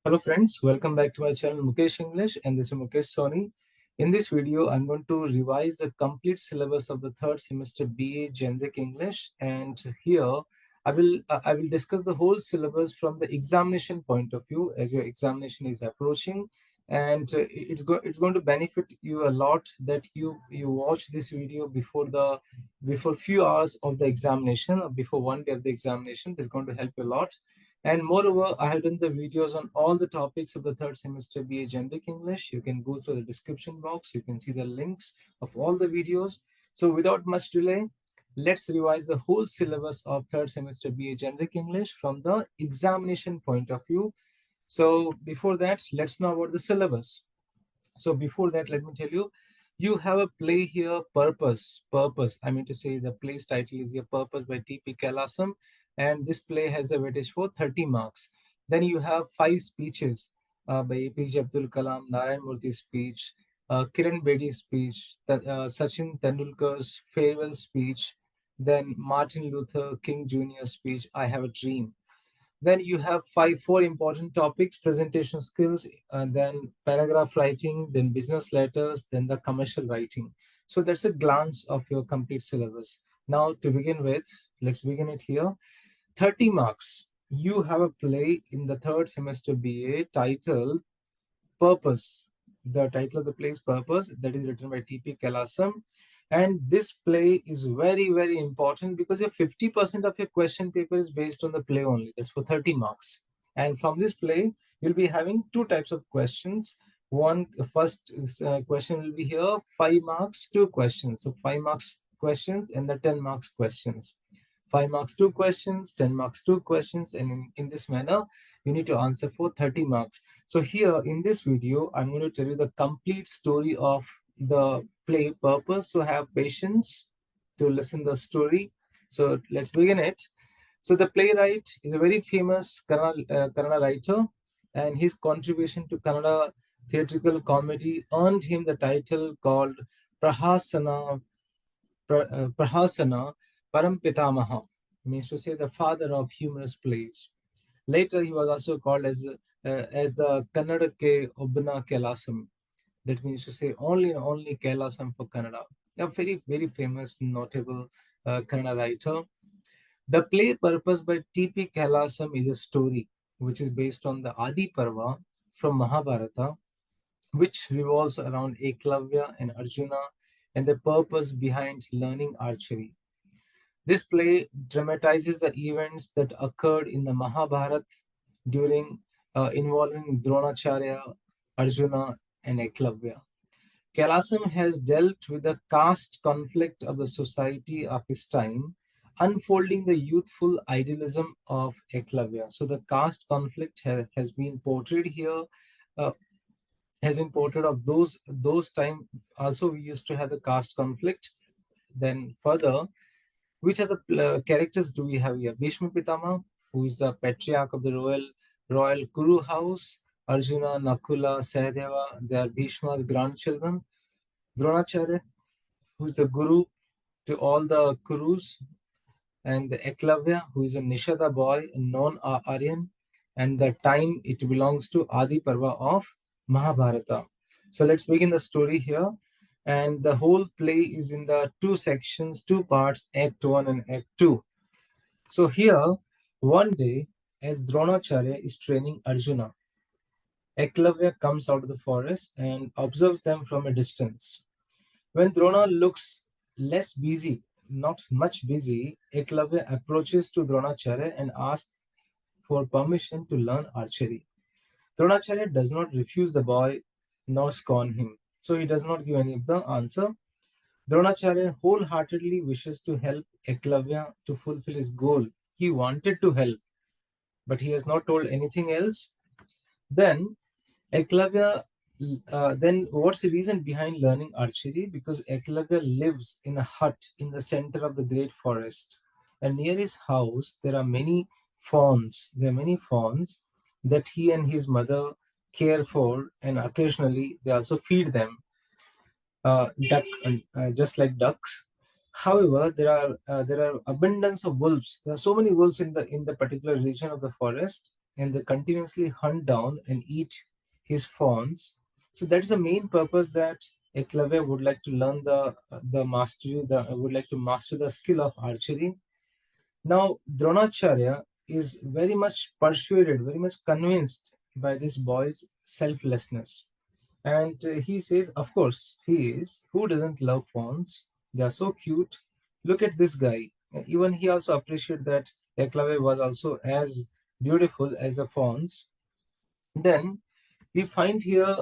Hello friends, welcome back to my channel Mukesh English, and this is Mukesh Soni. In this video, I'm going to revise the complete syllabus of the third semester BA Generic English, and here I will discuss the whole syllabus from the examination point of view as your examination is approaching, and it's going to benefit you a lot that you watch this video before few hours of the examination or before one day of the examination. This is going to help you a lot. And moreover, I have done the videos on all the topics of the third semester BA Generic English. You can go through the description box. You can see the links of all the videos. So without much delay, let's revise the whole syllabus of third semester BA Generic English from the examination point of view. So before that, let's know about the syllabus. So before that, let me tell you, you have a play here, Purpose. I mean to say the play's title is here, Purpose by T.P. Kailasam. And this play has a weightage for 30 marks. Then you have 5 speeches by APJ Abdul Kalam, Narayan Murthy's speech, Kiran Bedi's speech, Sachin Tendulkar's farewell speech, then Martin Luther King Jr.'s speech, I Have a Dream. Then you have four important topics: presentation skills, then paragraph writing, then business letters, then the commercial writing. So that's a glance of your complete syllabus. Now to begin with, let's begin it here. 30 marks. You have a play in the third semester BA titled Purpose. The title of the play is Purpose, that is written by T.P. Kailasam. And this play is very, very important because your 50% of your question paper is based on the play only. That's for 30 marks. And from this play, you'll be having two types of questions. One first question will be here, 5 marks, 2 questions. So 5 marks questions and the 10 marks questions. 5 marks, 2 questions, 10 marks, 2 questions. And in this manner, you need to answer for 30 marks. So here in this video, I'm going to tell you the complete story of the play Purpose. So have patience to listen the story. So let's begin it. So the playwright is a very famous Kannada writer, and his contribution to Kannada theatrical comedy earned him the title called Prahasana Prahasana Parampitamaha, means to say the father of humorous plays. Later, he was also called as the Kannada Ke Obna Kailasam. That means to say only Kailasam for Kannada. A very, very famous, notable Kannada writer. The play Purpose by T.P. Kailasam is a story which is based on the Adi Parva from Mahabharata, which revolves around Eklavya and Arjuna and the purpose behind learning archery. This play dramatizes the events that occurred in the Mahabharata during involving Dronacharya, Arjuna, and Eklavya. Kailasam has dealt with the caste conflict of the society of his time, unfolding the youthful idealism of Eklavya. So the caste conflict has been portrayed here, uh, has been portrayed of those time. Also, we used to have the caste conflict. Then further, which are the characters do we have here? Bhishma Pitama, who is the patriarch of the royal Kuru house. Arjuna, Nakula, Sahadeva, they are Bhishma's grandchildren. Dronacharya, who is the guru to all the Kurus, and the Eklavya, who is a Nishada boy, a non-Aryan, and the time it belongs to Adi Parva of Mahabharata. So let's begin the story here. And the whole play is in the 2 sections, 2 parts, Act 1 and Act 2. So here, one day, as Dronacharya is training Arjuna, Eklavya comes out of the forest and observes them from a distance. When Drona looks less busy, not much busy, Eklavya approaches to Dronacharya and asks for permission to learn archery. Dronacharya does not refuse the boy nor scorn him, so he does not give any of the answer. Dronacharya wholeheartedly wishes to help Eklavya to fulfill his goal. He wanted to help, but he has not told anything else. Then Eklavya, then what's the reason behind learning archery? Because Eklavya lives in a hut in the center of the great forest, and near his house there are many fawns. There are many fawns that he and his mother care for, and occasionally they also feed them, just like ducks. However, there are abundance of wolves. There are so many wolves in the particular region of the forest, and they continuously hunt down and eat his fawns. So that is the main purpose that Eklavya would like to learn would like to master the skill of archery. Now Dronacharya is very much persuaded, very much convinced by this boy's selflessness. And he says, of course, he is. Who doesn't love fawns? They are so cute. Look at this guy. Even he also appreciated that Eklavya was also as beautiful as the fawns. Then we find here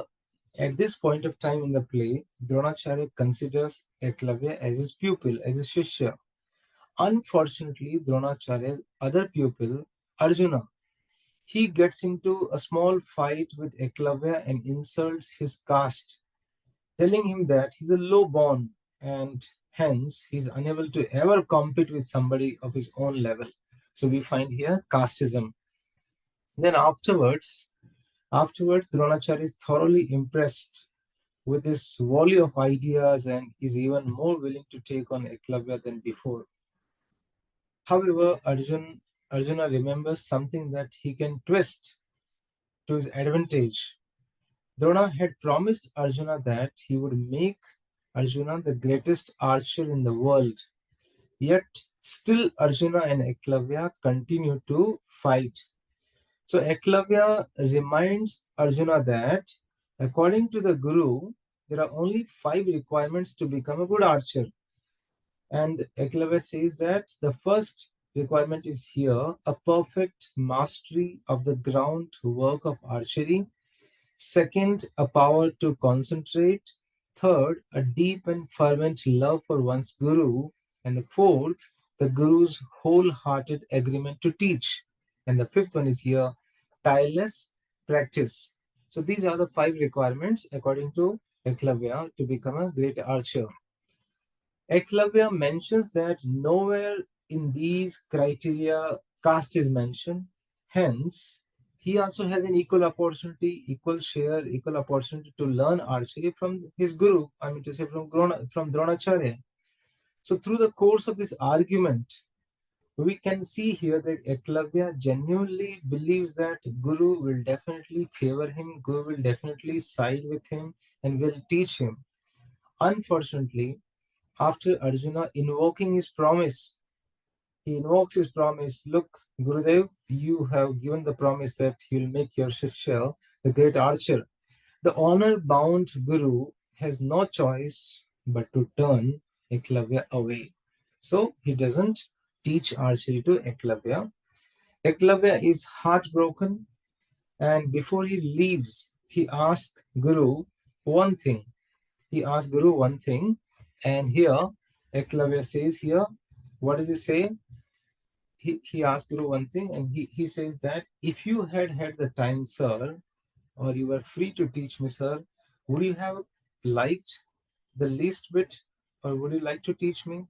at this point of time in the play, Dronacharya considers Eklavya as his pupil, as his shishya. Unfortunately, Dronacharya's other pupil, Arjuna, he gets into a small fight with Eklavya and insults his caste, telling him that he's a low born and hence he's unable to ever compete with somebody of his own level. So we find here casteism. Then afterwards, Dronacharya is thoroughly impressed with this volley of ideas and is even more willing to take on Eklavya than before. However, Arjuna remembers something that he can twist to his advantage. Drona had promised Arjuna that he would make Arjuna the greatest archer in the world. Yet, still Arjuna and Eklavya continue to fight. So, Eklavya reminds Arjuna that, according to the Guru, there are only 5 requirements to become a good archer. And Eklavya says that the first requirement is here a perfect mastery of the ground work of archery. Second, a power to concentrate. Third, a deep and fervent love for one's guru. And the fourth, the guru's wholehearted agreement to teach. And the fifth one is here, tireless practice. So these are the 5 requirements according to Eklavya to become a great archer. Eklavya mentions that nowhere in these criteria caste is mentioned. Hence, he also has an equal opportunity, equal share, equal opportunity to learn archery from his guru, I mean to say from Dronacharya. So through the course of this argument, we can see here that Eklavya genuinely believes that Guru will definitely favor him, Guru will definitely side with him and will teach him. Unfortunately, after Arjuna invoking his promise, he invokes his promise. Look, Gurudev, you have given the promise that you will make your Shishya the great archer. The honor bound Guru has no choice but to turn Eklavya away. So he doesn't teach archery to Eklavya. Eklavya is heartbroken, and before he leaves, he asks Guru one thing. He asks Guru one thing, and here Eklavya says here, what does he say? He asked Guru one thing, and he says that if you had the time, sir, or you were free to teach me, sir, would you have liked the least bit, or would you like to teach me?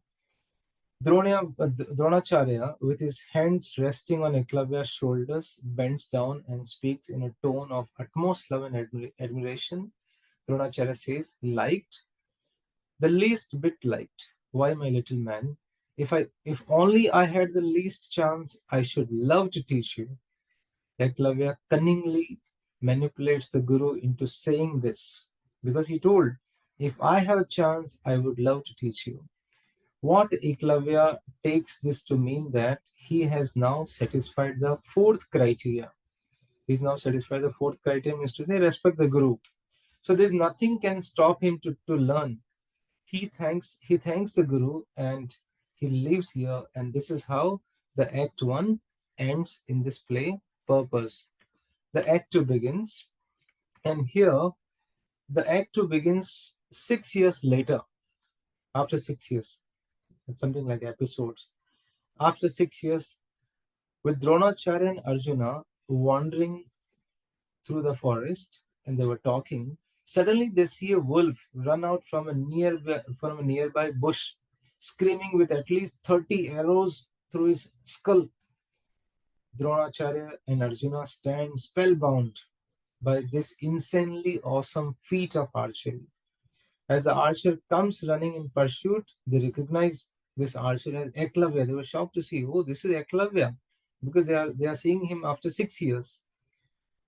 Dronacharya, with his hands resting on Eklavya's shoulders, bends down and speaks in a tone of utmost love and admiration. Dronacharya says, liked? The least bit liked. Why, my little man? If only I had the least chance, I should love to teach you. Eklavya cunningly manipulates the guru into saying this because he told, if I have a chance, I would love to teach you. What Eklavya takes this to mean that he has now satisfied the 4th criteria. He's now satisfied the 4th criteria, means to say respect the guru. So there's nothing can stop him to learn. He thanks the guru and he leaves here, and this is how the act 1 ends in this play purpose. The act 2 begins, and here the act 2 begins 6 years later. After 6 years, it's something like episodes. After 6 years, with Dronacharya and Arjuna wandering through the forest, and they were talking, suddenly they see a wolf run out from a nearby bush, screaming with at least 30 arrows through his skull. Dronacharya and Arjuna stand spellbound by this insanely awesome feat of archery. As the archer comes running in pursuit, they recognize this archer as Eklavya. They were shocked to see, oh, this is Eklavya. because they are seeing him after 6 years.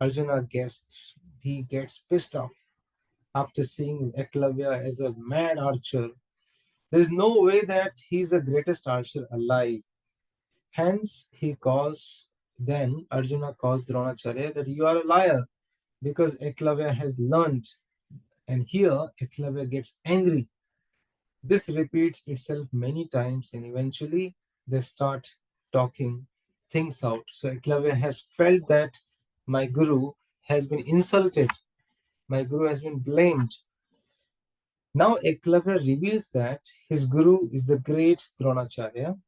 Arjuna guessed. He gets pissed off after seeing Eklavya as a mad archer. There is no way that he is the greatest archer alive. Hence, then Arjuna calls Dronacharya that you are a liar because Eklavya has learned. And here, Eklavya gets angry. This repeats itself many times, and eventually they start talking things out. So Eklavya has felt that my guru has been insulted, my guru has been blamed. Now Eklavya reveals that his guru is the great Dronacharya,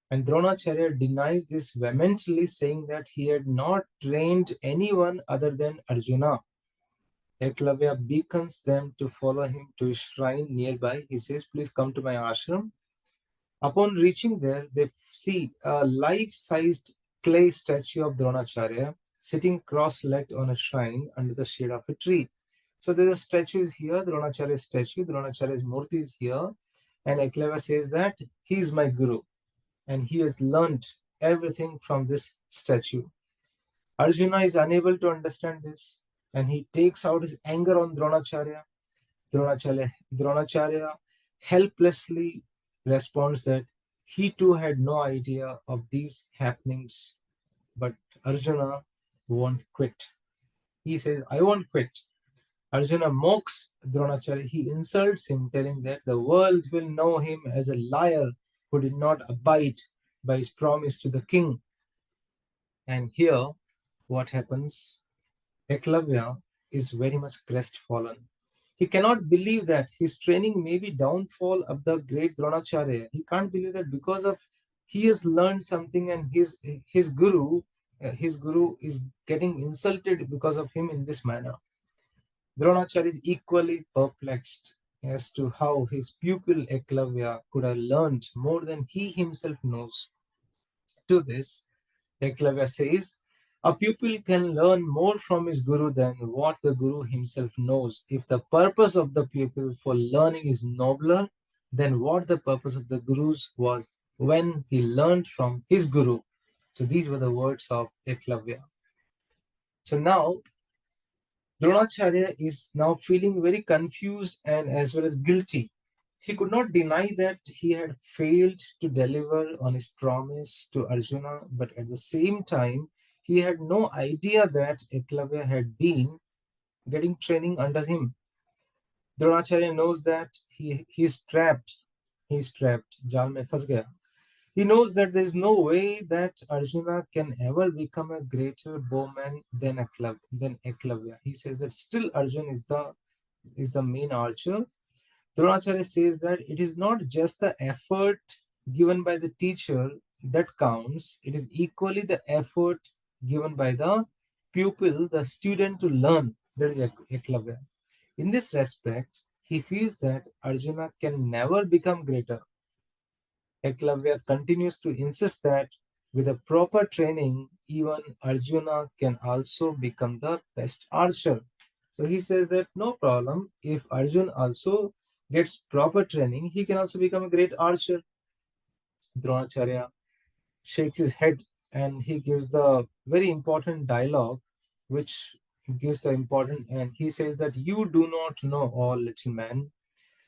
and Dronacharya denies this vehemently, saying that he had not trained anyone other than Arjuna. Eklavya beckons them to follow him to a shrine nearby. He says, please come to my ashram. Upon reaching there, they see a life-sized clay statue of Dronacharya sitting cross-legged on a shrine under the shade of a tree. So there's a statue is here, Dronacharya's statue, Dronacharya's Murthy is here, and Eklavya says that he is my guru, and he has learnt everything from this statue. Arjuna is unable to understand this, and he takes out his anger on Dronacharya. Dronacharya helplessly responds that he too had no idea of these happenings, but Arjuna won't quit. He says, I won't quit. Arjuna mocks Dronacharya. He insults him, telling that the world will know him as a liar who did not abide by his promise to the king. And here, what happens? Eklavya is very much crestfallen. He cannot believe that his training may be downfall of the great Dronacharya. He can't believe that because of he has learned something and his guru is getting insulted because of him in this manner. Dronacharya is equally perplexed as to how his pupil Eklavya could have learned more than he himself knows. To this, Eklavya says, a pupil can learn more from his guru than what the guru himself knows. If the purpose of the pupil for learning is nobler than what the purpose of the guru's was when he learned from his guru. So these were the words of Eklavya. So now Dronacharya is now feeling very confused and as well as guilty. He could not deny that he had failed to deliver on his promise to Arjuna, but at the same time, he had no idea that Eklavya had been getting training under him. Dronacharya knows that he's trapped. He's trapped. Jal mein phas gaya. He knows that there is no way that Arjuna can ever become a greater bowman than Eklavya. He says that still Arjun is the main archer. Dronacharya says that it is not just the effort given by the teacher that counts, it is equally the effort given by the pupil, the student to learn. That is Eklavya. In this respect, he feels that Arjuna can never become greater. Eklavya continues to insist that with a proper training, even Arjuna can also become the best archer. So he says that no problem, if Arjun also gets proper training, he can also become a great archer. Dronacharya shakes his head and he gives the very important dialogue, which gives the important, and he says that you do not know all, little man.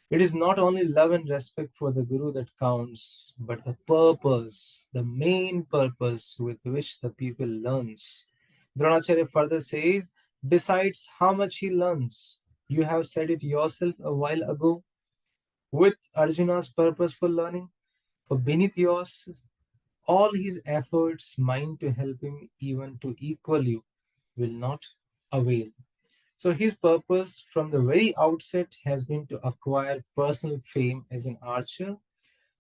It is not only love and respect for the Guru that counts, but the purpose, the main purpose with which the people learns. Dronacharya further says, besides how much he learns, you have said it yourself a while ago, with Arjuna's purpose for learning, for beneath yours, all his efforts mine to help him even to equal you will not avail. So his purpose from the very outset has been to acquire personal fame as an archer,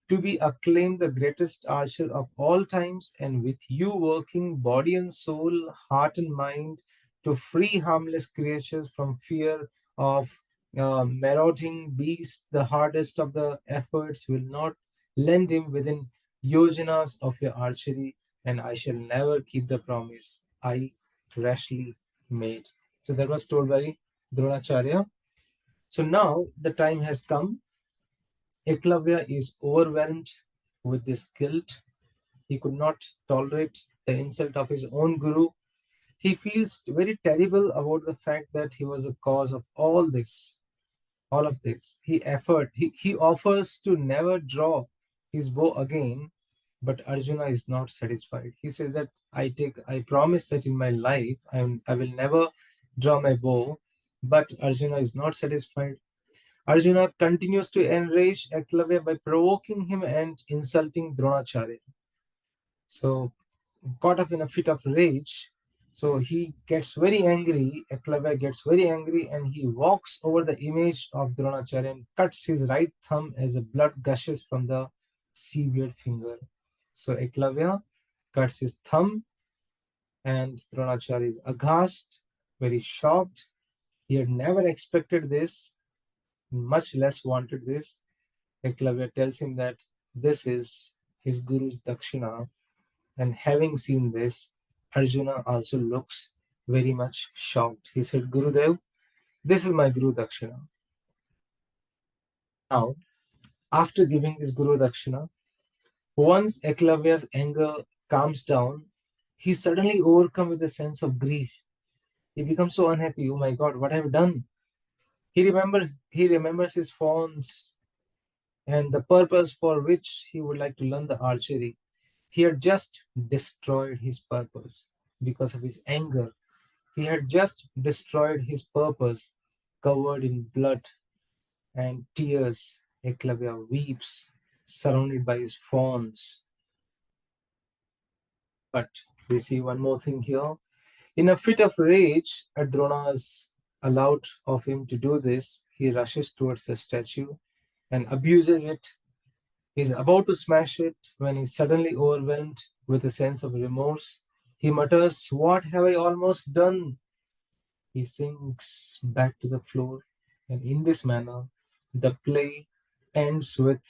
to be acclaimed the greatest archer of all times, and with you working body and soul, heart and mind, to free harmless creatures from fear of marauding beasts, the hardest of the efforts will not lend him within yojanas of your archery, and I shall never keep the promise I rashly made. So that was told by Dronacharya. So now the time has come. Eklavya is overwhelmed with this guilt. He could not tolerate the insult of his own guru. He feels very terrible about the fact that he was the cause of all of this. He offers to never draw his bow again, but Arjuna is not satisfied. He says that I promise that in my life I will never draw my bow, but Arjuna is not satisfied. Arjuna continues to enrage Eklavya by provoking him and insulting Dronacharya. So, caught up in a fit of rage, so he gets very angry. Eklavya gets very angry and he walks over the image of Dronacharya and cuts his right thumb as the blood gushes from the severed finger. So, Eklavya cuts his thumb and Dronacharya is aghast, very shocked. He had never expected this, much less wanted this. Eklavya tells him that this is his guru's dakshina, and having seen this, Arjuna also looks very much shocked. He said, Gurudev, this is my Guru Dakshina. Now, after giving this Guru Dakshina, once Eklavya's anger calms down, he's suddenly overcome with a sense of grief. He becomes so unhappy. Oh my God, what have I done? He remembers his fawns and the purpose for which he would like to learn the archery. He had just destroyed his purpose because of his anger. He had just destroyed his purpose, covered in blood and tears. Eklavya weeps, surrounded by his fawns. But we see one more thing here. In a fit of rage, at Drona's allowed of him to do this, he rushes towards the statue and abuses it. He's about to smash it when he's suddenly overwhelmed with a sense of remorse. He mutters, "What have I almost done?" He sinks back to the floor, and in this manner, the play ends with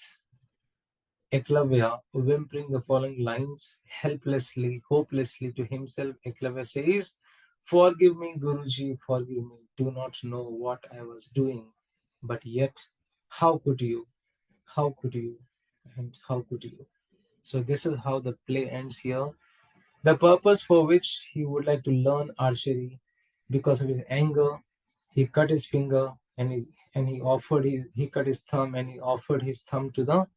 Eklavya whimpering the following lines helplessly, hopelessly to himself. Eklavya says, "Forgive me, Guruji, forgive me. Do not know what I was doing. But yet, how could you? How could you? And how could you?" So, this is how the play ends here. The purpose for which he would like to learn archery, because of his anger, he cut his finger and he cut his thumb and he offered his thumb to the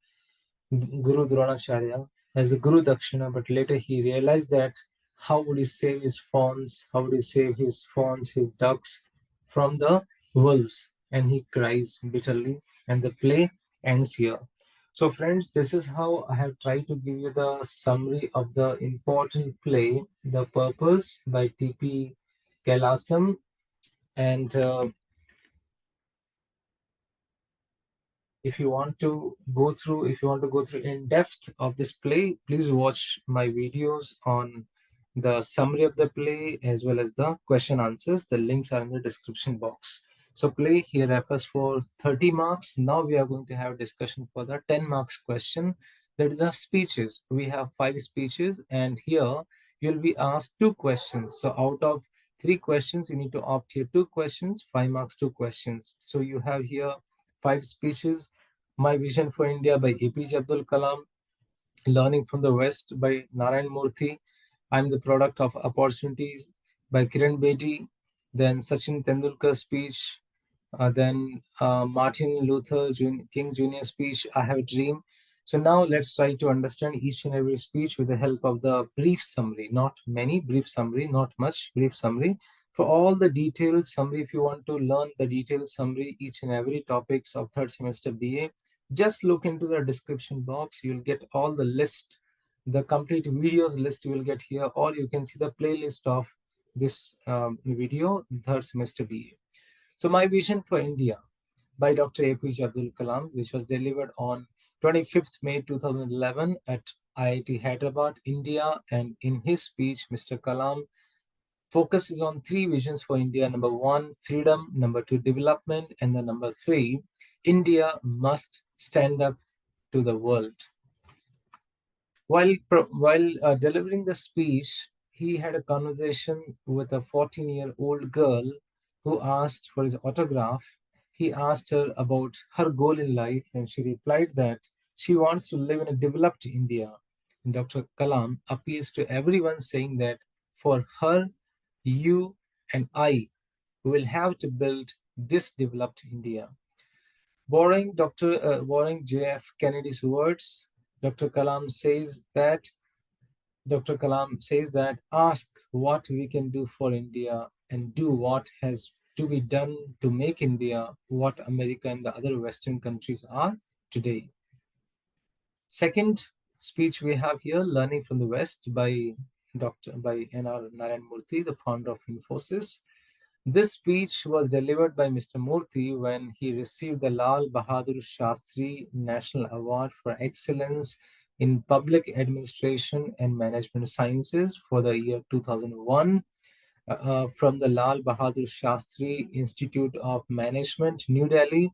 Guru Dronacharya as the Guru Dakshina, but later he realized that how would he save his fawns, how would he save his fawns, his ducks from the wolves, and he cries bitterly, and the play ends here. So, friends, this is how I have tried to give you the summary of the important play, The Purpose by T.P. Kailasam. And if you want to go through in depth of this play, please watch my videos on the summary of the play as well as the question answers. The links are in the description box. So play here refers for 30 marks. Now we are going to have discussion for the 10 marks question. That is the speeches. We have 5 speeches, and here you'll be asked 2 questions. So out of 3 questions, you need to opt here 2 questions, 5 marks, 2 questions. So you have here 5 speeches. My Vision for India by APJ Abdul Kalam, Learning from the West by Narayan Murthy, I'm the Product of Opportunities by Kiran Bedi, then Sachin Tendulkar speech, then Martin Luther King Jr. speech, I Have a Dream. So now let's try to understand each and every speech with the help of the brief summary, not many, brief summary, not much, brief summary. For all the detailed summary, if you want to learn the detailed summary, each and every topics of third semester BA, just look into the description box. You'll get all the list, the complete videos list you will get here, or you can see the playlist of this video, third semester BA. So, My Vision for India by Dr. APJ Abdul Kalam, which was delivered on 25th May 2011 at IIT Hyderabad, India. And in his speech, Mr. Kalam focuses on 3 visions for India. Number 1, freedom. Number 2, development. And the number 3, India must stand up to the world. While delivering the speech, he had a conversation with a 14-year-old girl who asked for his autograph. He asked her about her goal in life, and she replied that she wants to live in a developed India. Dr. Kalam appeals to everyone, saying that for her, you, and I will have to build this developed India. Borrowing J.F. Kennedy's words, Dr. Kalam says that ask what we can do for India and do what has to be done to make India what America and the other Western countries are today. Second speech we have here, Learning from the West by Narayan Murthy, the founder of Infosys. This speech was delivered by Mr. Murthy when he received the Lal Bahadur Shastri National Award for Excellence in Public Administration and Management Sciences for the year 2001 from the Lal Bahadur Shastri Institute of Management, New Delhi.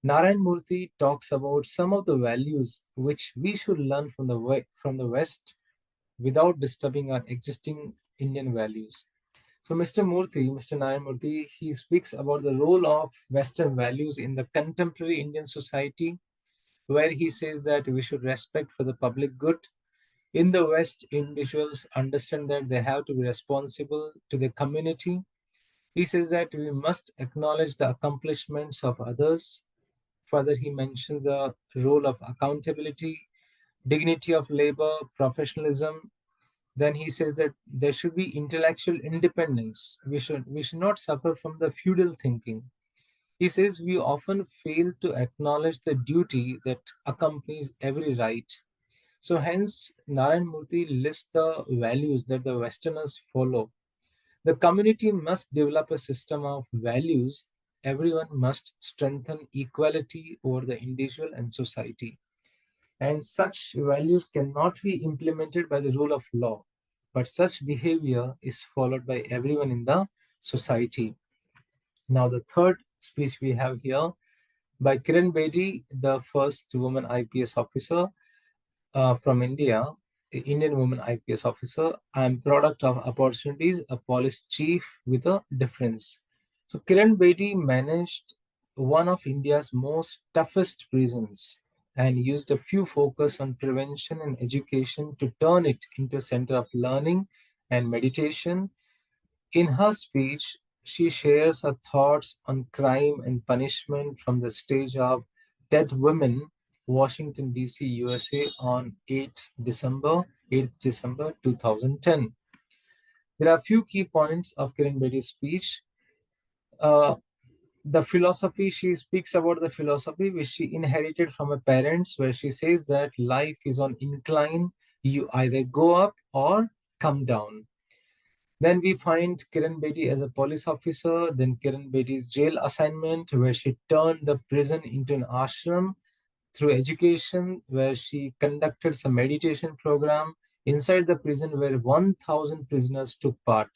Narayan Murthy talks about some of the values which we should learn from the West without disturbing our existing Indian values. So Mr. Narayan Murthy, he speaks about the role of Western values in the contemporary Indian society, where he says that we should respect for the public good. In the West, individuals understand that they have to be responsible to the community. He says that we must acknowledge the accomplishments of others. Further, he mentions the role of accountability, dignity of labor, professionalism. Then he says that there should be intellectual independence. We should not suffer from the feudal thinking. He says we often fail to acknowledge the duty that accompanies every right. So hence Narayan Murthy lists the values that the Westerners follow. The community must develop a system of values. Everyone must strengthen equality over the individual and society. And such values cannot be implemented by the rule of law, but such behavior is followed by everyone in the society. Now, the third speech we have here by Kiran Bedi, the first woman IPS officer from India, Indian woman IPS officer. I'm product of opportunities, a police chief with a difference. So Kiran Bedi managed one of India's most toughest prisons and used a few focus on prevention and education to turn it into a center of learning and meditation. In her speech, she shares her thoughts on crime and punishment from the stage of Dead Women, Washington, D.C., USA on 8th December 2010. There are a few key points of Kiran Bedi's speech. Uh, the philosophy, she speaks about the philosophy which she inherited from her parents, where she says that life is on incline, you either go up or come down. Then we find Kiran Bedi as a police officer, then Kiran Bedi's jail assignment, where she turned the prison into an ashram, through education, where she conducted some meditation program inside the prison where 1,000 prisoners took part.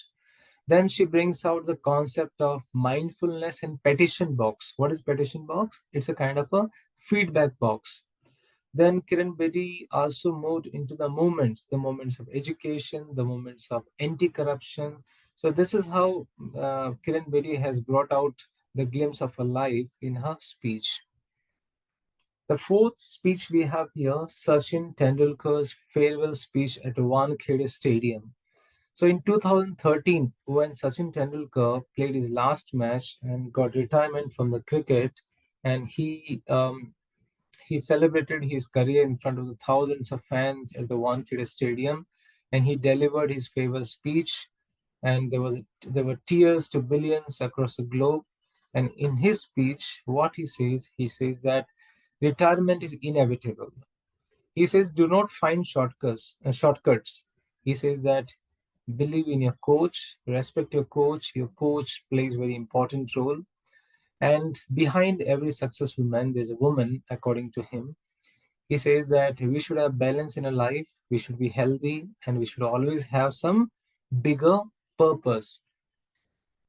Then she brings out the concept of mindfulness and petition box. What is petition box? It's a kind of a feedback box. Then Kiran Bedi also moved into the moments of education, the moments of anti-corruption. So this is how Kiran Bedi has brought out the glimpse of her life in her speech. The fourth speech we have here, Sachin Tendulkar's farewell speech at Wankhede Stadium. So in 2013, when Sachin Tendulkar played his last match and got retirement from the cricket, and he celebrated his career in front of the thousands of fans at the Wankhede Stadium, and he delivered his farewell speech. And there were tears to billions across the globe. And in his speech, what he says that retirement is inevitable. He says, do not find shortcuts. He says that believe in your coach, respect your coach. Your coach plays a very important role. And behind every successful man, there's a woman, according to him. He says that we should have balance in our life, we should be healthy, and we should always have some bigger purpose.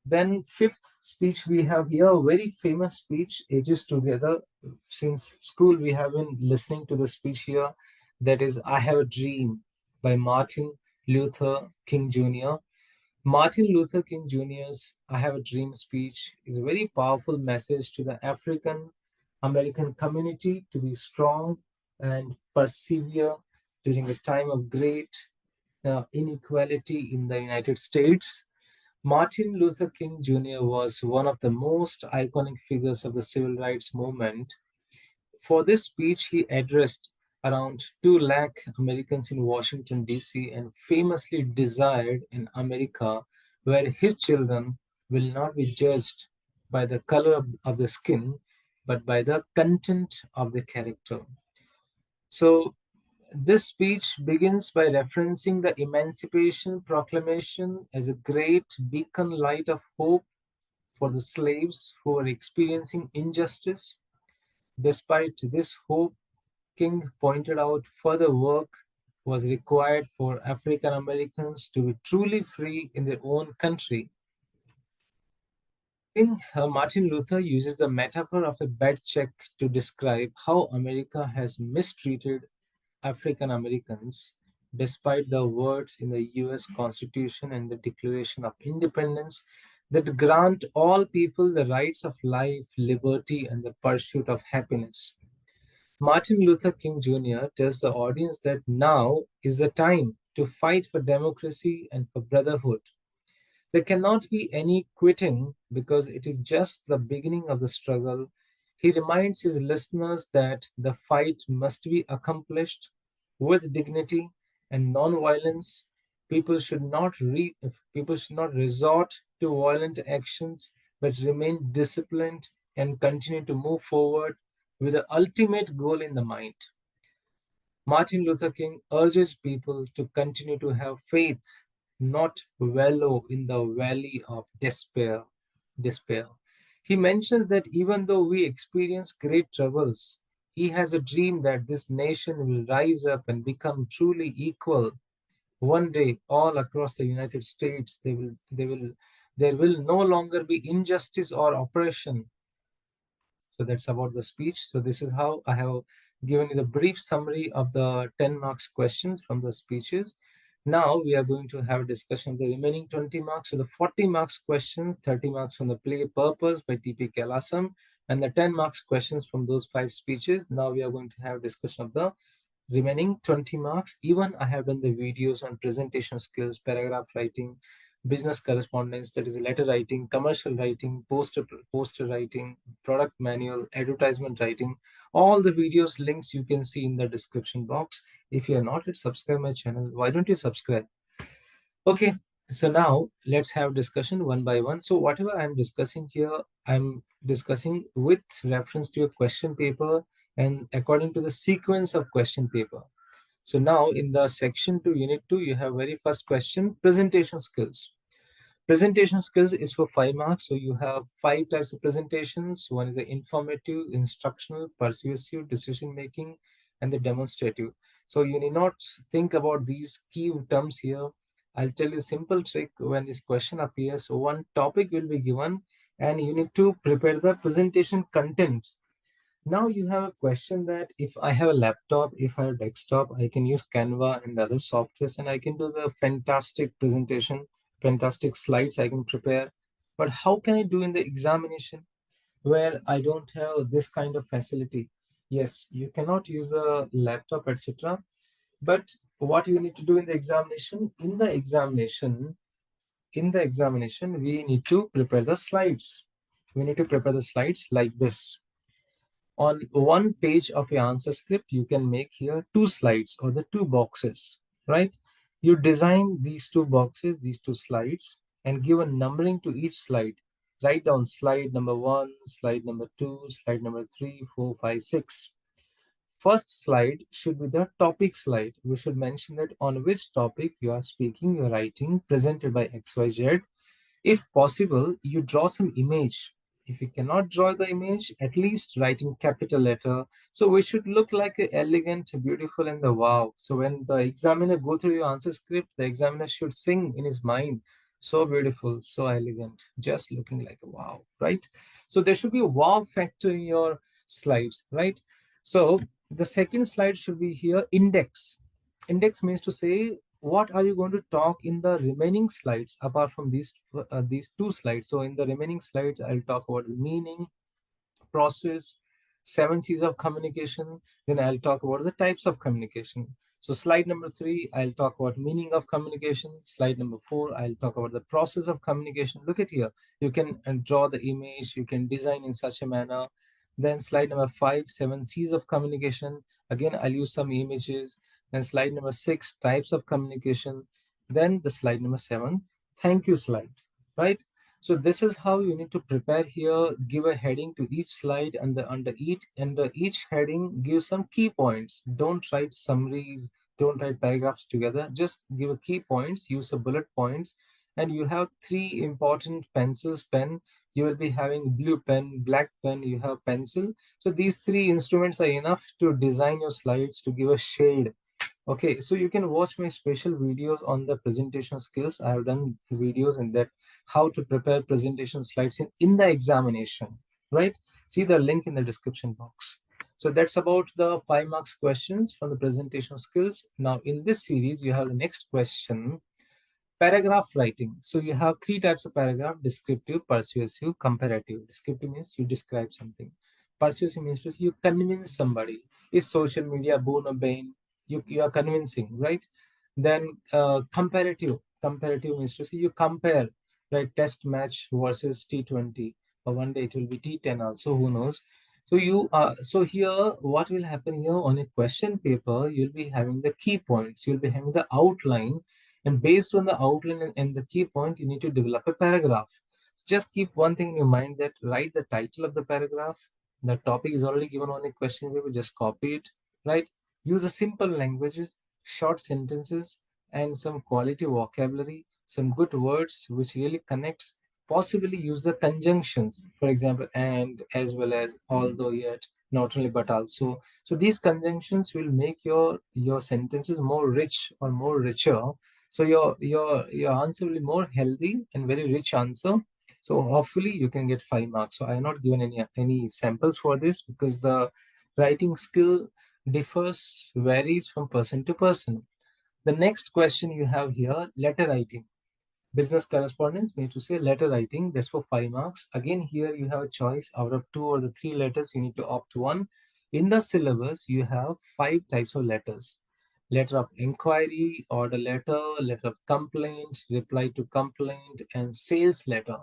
Then fifth speech we have here, a very famous speech, Ages Together. Since school, we have been listening to the speech here. That is, I Have a Dream by Martin Luther King Jr. Martin Luther King Jr.'s I Have a Dream speech is a very powerful message to the African American community to be strong and persevere during a time of great inequality in the United States. Martin Luther King Jr. was one of the most iconic figures of the civil rights movement. For this speech, he addressed around 2 lakh Americans in Washington, D.C., and famously desired an America where his children will not be judged by the color of the skin, but by the content of the character. So, this speech begins by referencing the Emancipation Proclamation as a great beacon light of hope for the slaves who were experiencing injustice. Despite this hope, King pointed out further work was required for African Americans to be truly free in their own country. King Martin Luther uses the metaphor of a bad check to describe how America has mistreated African Americans, despite the words in the US Constitution and the Declaration of Independence that grant all people the rights of life, liberty, and the pursuit of happiness. Martin Luther King Jr. tells the audience that now is the time to fight for democracy and for brotherhood. There cannot be any quitting because it is just the beginning of the struggle. He reminds his listeners that the fight must be accomplished with dignity and non-violence. People should not resort to violent actions, but remain disciplined and continue to move forward with the ultimate goal in the mind. Martin Luther King urges people to continue to have faith, not wallow in the valley of despair. He mentions that even though we experience great troubles, he has a dream that this nation will rise up and become truly equal. One day, all across the United States, there will no longer be injustice or oppression. So that's about the speech. So this is how I have given you the brief summary of the 10 marks questions from the speeches. Now we are going to have a discussion of the remaining 20 marks. So the 40 marks questions, 30 marks from the play Purpose by T.P. Kalasam, and the 10 marks questions from those 5 speeches. Now we are going to have a discussion of the remaining 20 marks. Even I have done the videos on presentation skills, paragraph writing, business correspondence, that is letter writing, commercial writing, poster writing, product manual, advertisement writing. All the videos links you can see in the description box. If you are not yet subscribed my channel, why don't you subscribe? Okay, so now let's have discussion one by one. So whatever I'm discussing here, I'm discussing with reference to a question paper and according to the sequence of question paper. So now in the section 2, unit 2, you have very first question, presentation skills. Presentation skills is for 5 marks. So you have 5 types of presentations. One is the informative, instructional, persuasive, decision making, and the demonstrative. So you need not think about these key terms here. I'll tell you a simple trick. When this question appears, so one topic will be given and you need to prepare the presentation content. Now you have a question that if I have a laptop, if I have a desktop, I can use Canva and other softwares and I can do the fantastic presentation, fantastic slides I can prepare. But how can I do in the examination where I don't have this kind of facility? Yes, you cannot use a laptop, etc. But what you need to do in the examination, we need to prepare the slides. We need to prepare the slides like this. On one page of your answer script, you can make here 2 slides or the 2 boxes, right? You design these 2 boxes, these 2 slides, and give a numbering to each slide. Write down slide number 1, slide number 2, slide number 3, 4, 5, 6. First slide should be the topic slide. We should mention that on which topic you are speaking, you are writing, presented by XYZ. If possible, you draw some image. If you cannot draw the image, at least write in capital letter. So we should look like a elegant, beautiful, and the wow. So when the examiner go through your answer script, the examiner should sing in his mind, so beautiful, so elegant, just looking like a wow, right? So there should be a wow factor in your slides, right? So the second slide should be here, index. Index means to say what are you going to talk in the remaining slides apart from these 2 slides. So in the remaining slides, I'll talk about the meaning, process, 7 C's of communication. Then I'll talk about the types of communication. So slide number 3, I'll talk about meaning of communication. Slide number 4, I'll talk about the process of communication. Look at here. You can draw the image, you can design in such a manner. Then slide number 5, 7 C's of communication. Again, I'll use some images. Then slide number 6, types of communication. Then the slide number 7, thank you slide, right? So this is how you need to prepare here. Give a heading to each slide, and under each heading, give some key points. Don't write summaries. Don't write paragraphs together. Just give a key points. Use the bullet points, and you have 3 important pencils. Pen. You will be having blue pen, black pen. You have pencil. So these 3 instruments are enough to design your slides to give a shade. Okay, so you can watch my special videos on the presentation skills. I have done videos in that, how to prepare presentation slides in the examination, right? See the link in the description box. So that's about the 5 marks questions from the presentation skills. Now in this series, you have the next question. Paragraph writing. So you have 3 types of paragraph: descriptive, persuasive, comparative. Descriptive means you describe something. Persuasive means you convince somebody. Is social media boon or bane? You are convincing, right? Then comparative. Comparative means to say you compare, right? Test match versus T20, or one day it will be T10 also, who knows? So so here what will happen here on a question paper, you'll be having the key points, you'll be having the outline, and based on the outline and the key point, you need to develop a paragraph. Just keep one thing in your mind, that write the title of the paragraph. The topic is already given on a question paper, just copy it, right? Use a simple languages, short sentences, and some quality vocabulary, some good words which really connects. Possibly use the conjunctions, for example, and, as well as, although, yet, not only, but also. So these conjunctions will make your sentences more rich or more richer. So your answer will be more healthy and very rich answer. So hopefully you can get 5 marks. So I have not given any samples for this, because the writing skill varies from person to person. The next question you have here, letter writing. Business correspondence, means to say letter writing, that's for 5 marks. Again, here you have a choice out of 2 or the 3 letters, you need to opt one. In the syllabus, you have 5 types of letters: letter of inquiry, order letter, letter of complaint, reply to complaint, and sales letter.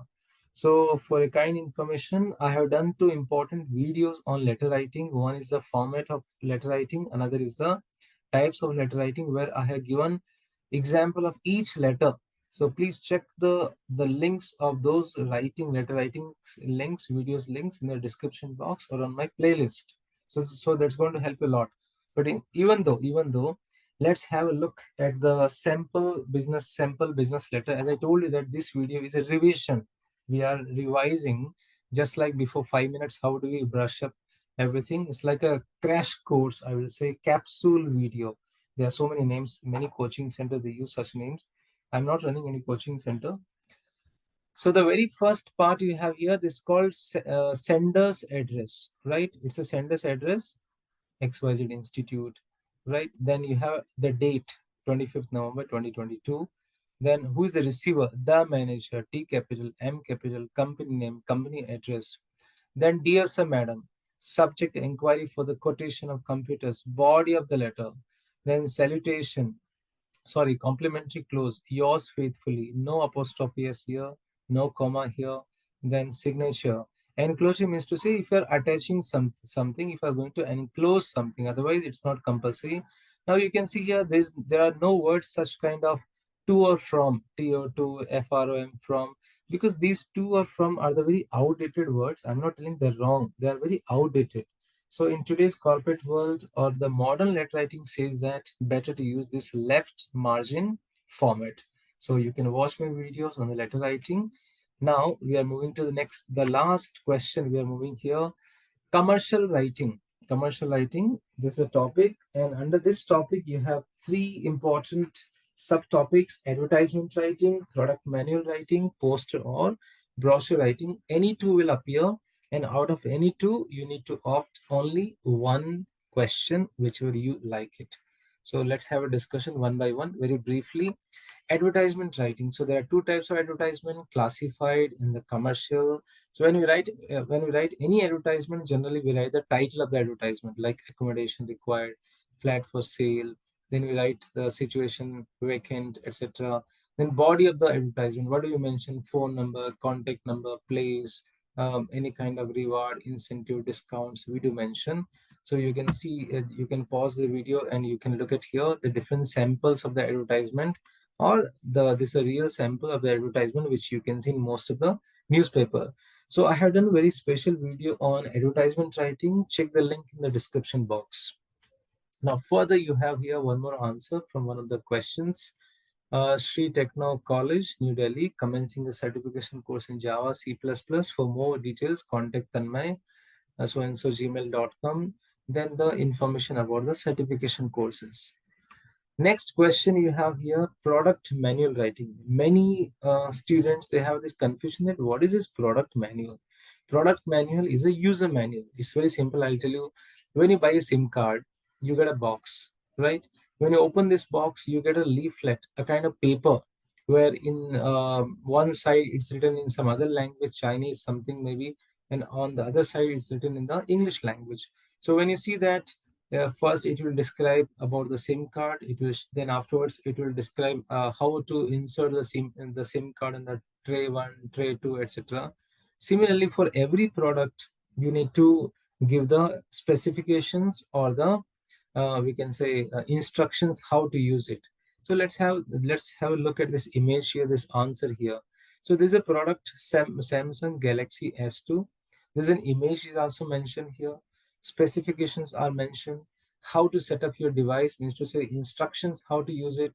So for a kind information, I have done 2 important videos on letter writing. One is the format of letter writing, another is the types of letter writing, where I have given example of each letter. So please check the links of those letter writing links, videos links, in the description box or on my playlist. So that's going to help a lot. But even though, let's have a look at the sample business letter. As I told you that this video is a revision. We are revising, just like before 5 minutes. How do we brush up everything? It's like a crash course, I will say, capsule video. There are so many names, many coaching centers, they use such names. I'm not running any coaching center. So the very first part you have here, this is called sender's address, right? It's a sender's address, XYZ Institute, right? Then you have the date, 25th November 2022. Then who is the receiver? The manager, T capital, M capital, company name, company address. Then, dear sir, madam, subject inquiry for the quotation of computers, body of the letter. Then salutation, sorry, complimentary clause, yours faithfully, no apostrophe s here, no comma here. Then signature. Enclosure means to say if you're attaching something, if you're going to enclose something, otherwise it's not compulsory. Now you can see here, there are no words such kind of to or from, to, from, from, because these to or from are the very outdated words. I'm not telling they're wrong, they are very outdated. So in today's corporate world, or the modern letter writing says that better to use this left margin format. So you can watch my videos on the letter writing. Now we are moving to the last question. We are moving here. Commercial writing. Commercial writing, this is a topic, and under this topic you have 3 important subtopics: advertisement writing, product manual writing, poster or brochure writing. Any 2 will appear, and out of any 2 you need to opt only one question, whichever you like it. So let's have a discussion one by one very briefly. Advertisement writing. So there are 2 types of advertisement: classified and the commercial. So when we write any advertisement, generally we write the title of the advertisement, like accommodation required, flat for sale, Then we write the situation, vacant, etc. Then body of the advertisement, what do you mention? Phone number, contact number, place, any kind of reward, incentive, discounts, we do mention. So you can see, you can pause the video and you can look at here the different samples of the advertisement, or this is a real sample of the advertisement which you can see in most of the newspaper. So I have done a very special video on advertisement writing. Check the link in the description box. Now further, you have here one more answer from one of the questions. Sri Techno College, New Delhi, commencing a certification course in Java, C++. For more details, contact Tanmay, so-and-so gmail.com. Then the information about the certification courses. Next question you have here, product manual writing. Many students, they have this confusion that what is this product manual? Product manual is a user manual. It's very simple. I'll tell you, when you buy a SIM card, you get a box, right? When you open this box, you get a leaflet, a kind of paper, where in one side it's written in some other language, Chinese, something maybe, and on the other side it's written in the English language. So when you see that, first it will describe about the SIM card. It will then afterwards it will describe how to insert the SIM card in the tray 1, tray 2, etc. Similarly, for every product, you need to give the specifications, or the we can say instructions how to use it. So let's have a look at this image here, this answer here. So there's a product, Samsung Galaxy S2. There's an image is also mentioned here. Specifications are mentioned. How to set up your device, means to say instructions how to use it.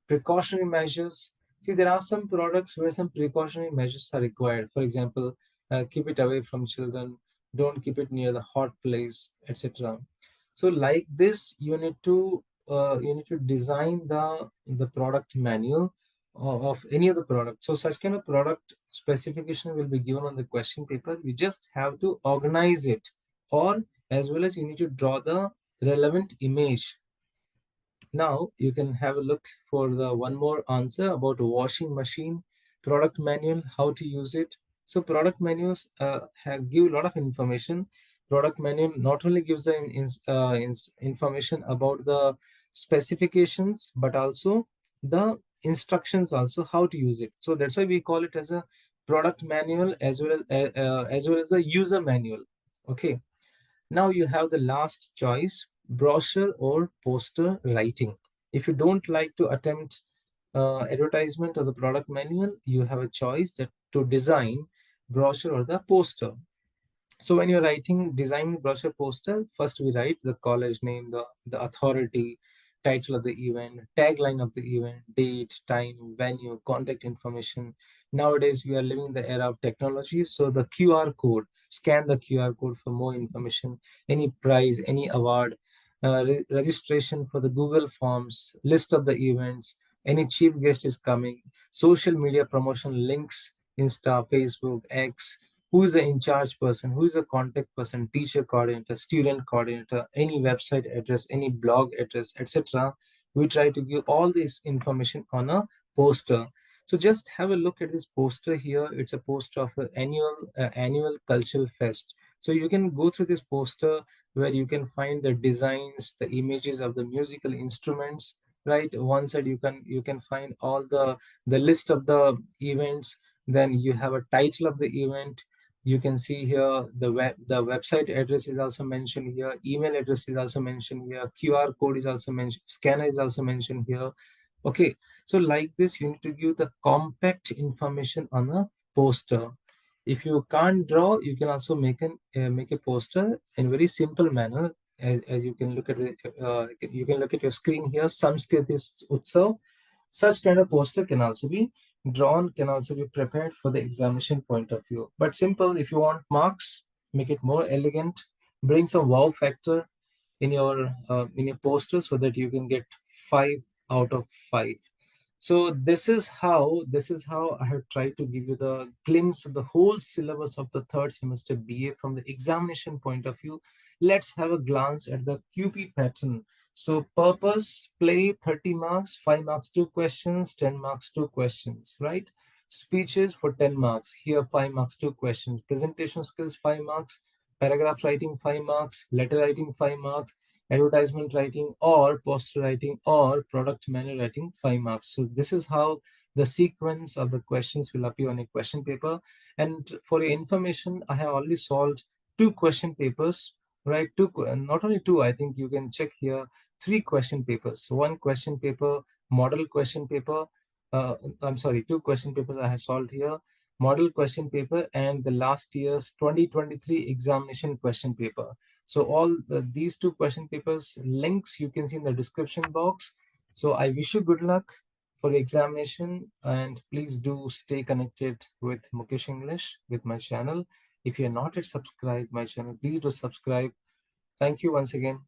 Precautionary measures. See, there are some products where some precautionary measures are required. For example, keep it away from children, don't keep it near the hot place, etc. So like this, you need to design the product manual of any of the product. So such kind of product specification will be given on the question paper. We just have to organize it, or as well as you need to draw the relevant image. Now you can have a look for the one more answer about washing machine, product manual, how to use it. So product manuals give a lot of information. Product manual not only gives the information about the specifications, but also the instructions, also how to use it. So that's why we call it as a product manual, as well as a user manual. Okay. Now you have the last choice, brochure or poster writing. If you don't like to attempt advertisement or the product manual, you have a choice that to design brochure or the poster. So when you're writing, designing brochure poster, first we write the college name, the authority, title of the event, tagline of the event, date, time, venue, contact information. Nowadays, we are living in the era of technology. So the QR code, scan the QR code for more information, any prize, any award, registration for the Google Forms, list of the events, any chief guest is coming, social media promotion links, Insta, Facebook, X, who is the in charge person, who is the contact person, teacher coordinator, student coordinator, any website address, any blog address, etc. We try to give all this information on a poster. So just have a look at this poster here. It's a poster of an annual cultural fest. So you can go through this poster where you can find the designs, the images of the musical instruments, right? One side you can find all the list of the events. Then you have a title of the event. You can see here the website address is also mentioned here, email address is also mentioned here, QR code is also mentioned, scanner is also mentioned here. Okay, so like this, you need to give the compact information on a poster. If you can't draw, you can also make a poster in very simple manner. As you can look at you can look at your screen here, Sanskrit Utsav. Such kind of poster can also be drawn, can also be prepared for the examination point of view. But simple, if you want marks, make it more elegant, bring some wow factor in your poster so that you can get 5 out of 5. So this is how I have tried to give you the glimpse of the whole syllabus of the third semester BA from the examination point of view. Let's have a glance at the QP pattern. So purpose, play, 30 marks, 5 marks, 2 questions, 10 marks, 2 questions, right? Speeches for 10 marks. Here 5 marks, 2 questions. Presentation skills, 5 marks. Paragraph writing, 5 marks. Letter writing, 5 marks. advertisement writing or poster writing or product manual writing, 5 marks. So this is how the sequence of the questions will appear on a question paper. And for your information, I have already solved 2 question papers, right? Not only 2, I think you can check here, 3 question papers. One question paper, model question paper, I'm sorry, 2 question papers I have solved here, model question paper and the last year's 2023 examination question paper. So all these 2 question papers links you can see in the description box. So I wish you good luck for the examination, and please do stay connected with Mukesh English with my channel. If you are not yet subscribed my channel, please do subscribe. Thank you once again.